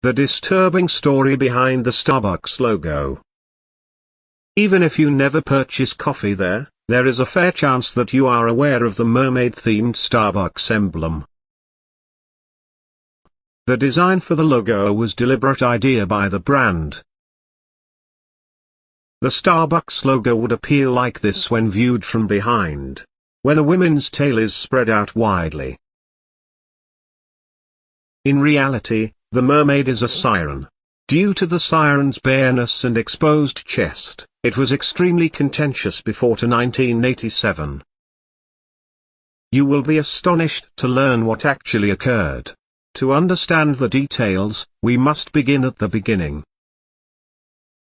The disturbing story behind the Starbucks logo. Even if you never purchase coffee there, there is a fair chance that you are aware of the mermaid-themed Starbucks emblem. The design for the logo was a deliberate idea by the brand. The Starbucks logo would appear like this when viewed from behind, where the woman's tail is spread out widely. In reality, the mermaid is a siren. Due to the siren's bareness and exposed chest, it was extremely contentious before 1987. You will be astonished to learn what actually occurred. To understand the details, we must begin at the beginning.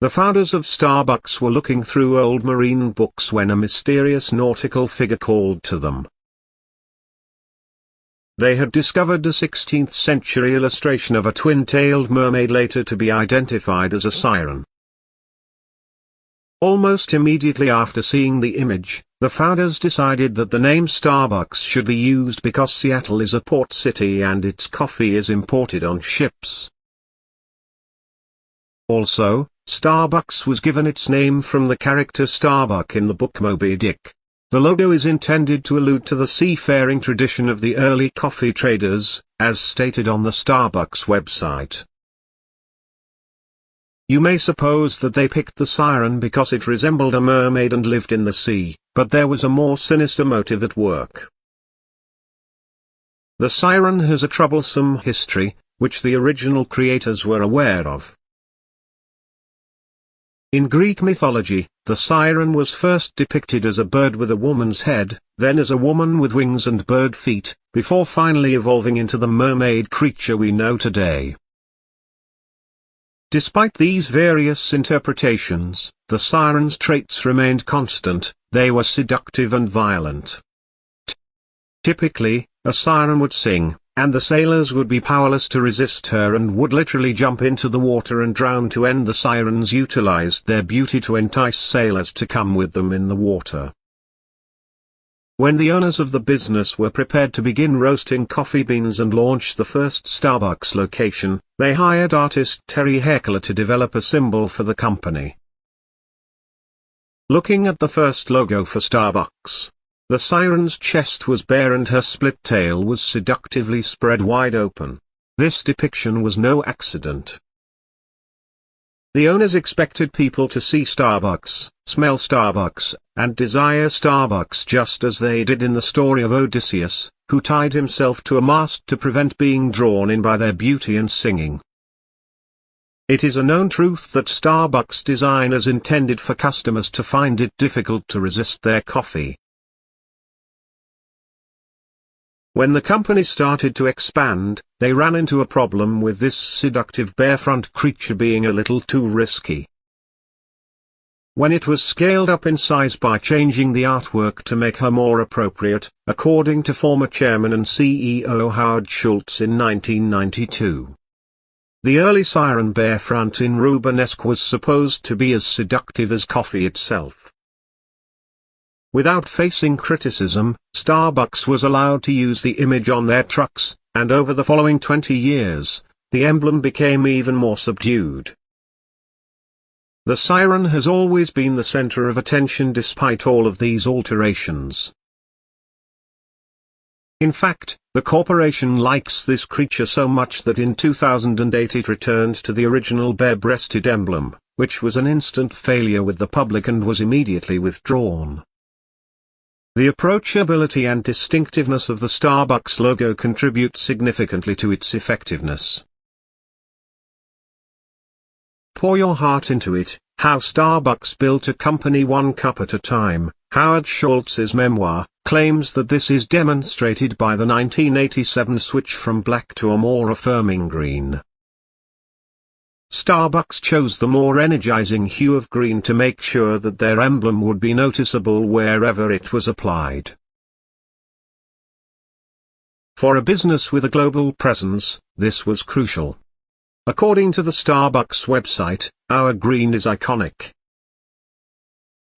The founders of Starbucks were looking through old marine books when a mysterious nautical figure called to them. They had discovered a 16th-century illustration of a twin-tailed mermaid later to be identified as a siren. Almost immediately after seeing the image, the founders decided that the name Starbucks should be used because Seattle is a port city and its coffee is imported on ships. Also, Starbucks was given its name from the character Starbuck in the book Moby Dick. The logo is intended to allude to the seafaring tradition of the early coffee traders, as stated on the Starbucks website. You may suppose that they picked the siren because it resembled a mermaid and lived in the sea, but there was a more sinister motive at work. The siren has a troublesome history, which the original creators were aware of. In Greek mythology, the siren was first depicted as a bird with a woman's head, then as a woman with wings and bird feet, before finally evolving into the mermaid creature we know today. Despite these various interpretations, the siren's traits remained constant. They were seductive and violent. Typically, a siren would sing, and the sailors would be powerless to resist her and would literally jump into the water and drown to end. The sirens utilized their beauty to entice sailors to come with them in the water. When the owners of the business were prepared to begin roasting coffee beans and launch the first Starbucks location, they hired artist Terry Heckler to develop a symbol for the company. Looking at the first logo for Starbucks, the siren's chest was bare and her split tail was seductively spread wide open. This depiction was no accident. The owners expected people to see Starbucks, smell Starbucks, and desire Starbucks just as they did in the story of Odysseus, who tied himself to a mast to prevent being drawn in by their beauty and singing. It is a known truth that Starbucks design is intended for customers to find it difficult to resist their coffee. When the company started to expand, they ran into a problem with this seductive barefront creature being a little too risky. When it was scaled up in size by changing the artwork to make her more appropriate, according to former chairman and CEO Howard Schultz in 1992. The early siren barefront in Rubenesque was supposed to be as seductive as coffee itself. Without facing criticism, Starbucks was allowed to use the image on their trucks, and over the following 20 years, the emblem became even more subdued. The siren has always been the center of attention despite all of these alterations. In fact, the corporation likes this creature so much that in 2008 it returned to the original bare-breasted emblem, which was an instant failure with the public and was immediately withdrawn. The approachability and distinctiveness of the Starbucks logo contribute significantly to its effectiveness. Pour your heart into it, How Starbucks Built a Company One Cup at a Time. Howard Schultz's memoir claims that this is demonstrated by the 1987 switch from black to a more affirming green. Starbucks chose the more energizing hue of green to make sure that their emblem would be noticeable wherever it was applied. For a business with a global presence, this was crucial. According to the Starbucks website, our green is iconic.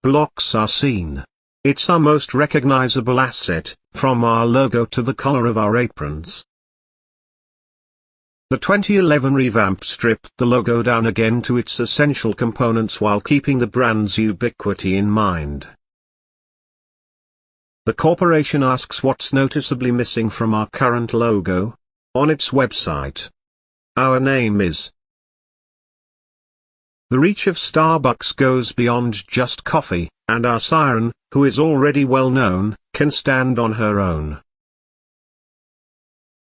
Blocks are seen. It's our most recognizable asset, from our logo to the color of our aprons. The 2011 revamp stripped the logo down again to its essential components while keeping the brand's ubiquity in mind. The corporation asks what's noticeably missing from our current logo. On its website, our name is. The reach of Starbucks goes beyond just coffee, and our siren, who is already well known, can stand on her own.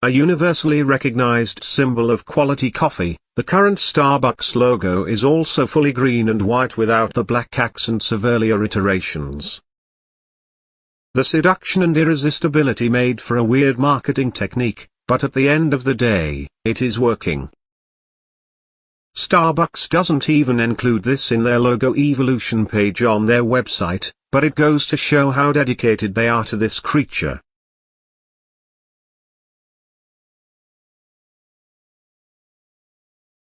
A universally recognized symbol of quality coffee, the current Starbucks logo is also fully green and white without the black accents of earlier iterations. The seduction and irresistibility made for a weird marketing technique, but at the end of the day, it is working. Starbucks doesn't even include this in their logo evolution page on their website, but it goes to show how dedicated they are to this creature.